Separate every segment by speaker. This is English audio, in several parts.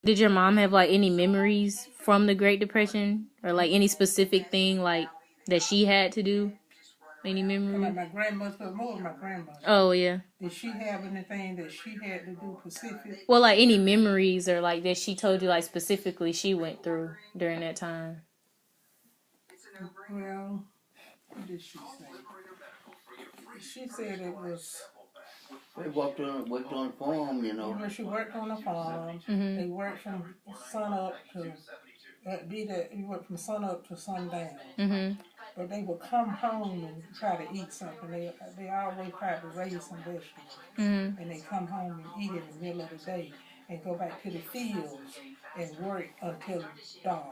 Speaker 1: Did your mom have like any memories from the Great Depression, or like any specific thing like that she had to do? Any memory?
Speaker 2: Like my grandmother, but more of my grandmother.
Speaker 1: Oh yeah.
Speaker 2: Did she have anything that she had to do specific?
Speaker 1: Well, like any memories or like that she told you like specifically she went through during that time.
Speaker 2: Well, what did she say? She said it was.
Speaker 3: They worked on the farm, you know.
Speaker 2: When she worked on the farm,
Speaker 1: Mm-hmm.
Speaker 2: they worked from sun up to you worked from sun up to sundown.
Speaker 1: Mm-hmm.
Speaker 2: But they would come home and try to eat something. They always tried to raise some vegetables,
Speaker 1: Mm-hmm.
Speaker 2: and they come home and eat in the middle of the day and go back to the fields and work until dark.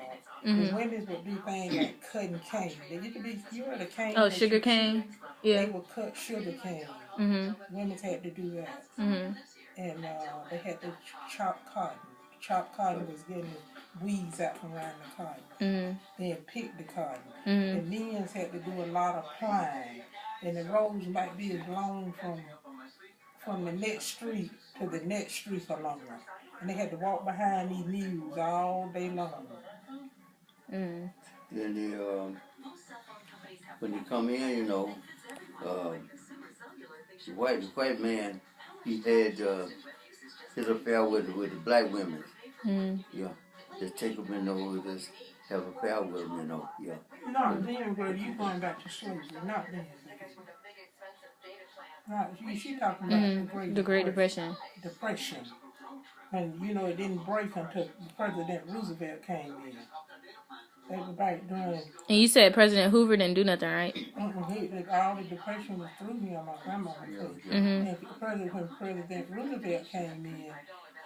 Speaker 1: Mm-hmm.
Speaker 2: The women would do things like cutting cane. They used to be, you heard of cane?
Speaker 1: Oh, sugar cane. Yeah.
Speaker 2: They would cut sugar cane.
Speaker 1: Mm-hmm.
Speaker 2: Women had to do that.
Speaker 1: Mm-hmm.
Speaker 2: And they had to chop cotton. Chopped cotton was getting weeds out from around the cotton.
Speaker 1: Mm-hmm.
Speaker 2: Then pick the cotton.
Speaker 1: Mm-hmm.
Speaker 2: The men had to do a lot of plying. And the roads might be as long from the next street to the next street along. And they had to walk behind these mules all day long.
Speaker 1: Mm-hmm.
Speaker 3: Then when they come in, you know, the white man, he had his affair with the black women.
Speaker 1: Mm-hmm.
Speaker 3: Yeah, just take them in over, just have an affair with them, you know. Yeah.
Speaker 2: Not then, girl. You going back to slavery? Not then. She talking about
Speaker 1: The Great Depression.
Speaker 2: Depression. And you know it didn't break until President Roosevelt came in. They were back during.
Speaker 1: And you said President Hoover didn't do nothing, right?
Speaker 2: All the depression was through him. My grandma would say. And when President Roosevelt came in,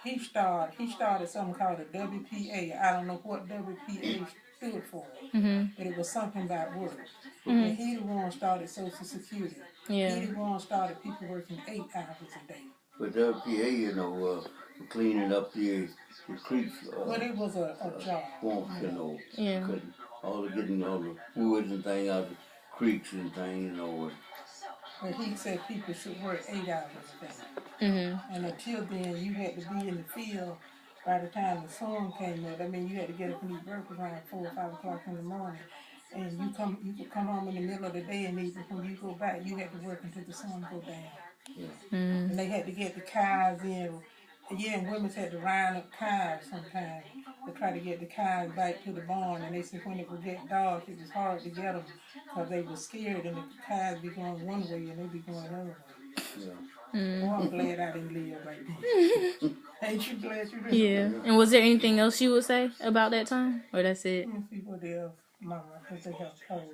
Speaker 2: he started something called the WPA. I don't know what WPA stood for, but it was something about work. And he the one started Social Security.
Speaker 1: Yeah.
Speaker 2: He the one started people working 8 hours a day.
Speaker 3: But WPA, you know, cleaning up the creeks.
Speaker 2: But it was a job.
Speaker 3: Swamps, you know.
Speaker 1: Yeah.
Speaker 3: Getting all the woods and things out of the creeks and things, you know.
Speaker 2: But he said people should work 8 hours a day.
Speaker 1: Mm-hmm.
Speaker 2: And until then, you had to be in the field by the time the sun came up. I mean, you had to get up and eat breakfast around 4 or 5 o'clock in the morning. And you could come home in the middle of the day, and even when you go back, you had to work until the sun go down.
Speaker 3: Yeah.
Speaker 1: Mm-hmm.
Speaker 2: And they had to get the cows in. Yeah, and women had to round up cows sometimes to try to get the cows back to the barn. And they said when it would get dark, it was hard to get them because they were scared, and the cows be going one way and they be going another way.
Speaker 3: Yeah.
Speaker 1: Mm-hmm.
Speaker 2: Oh, I'm glad I didn't live right then. Ain't you glad you didn't?
Speaker 1: Yeah. And was there anything else you would say about that time, or that's it?
Speaker 2: Let me see what else, Mama, because they have told us.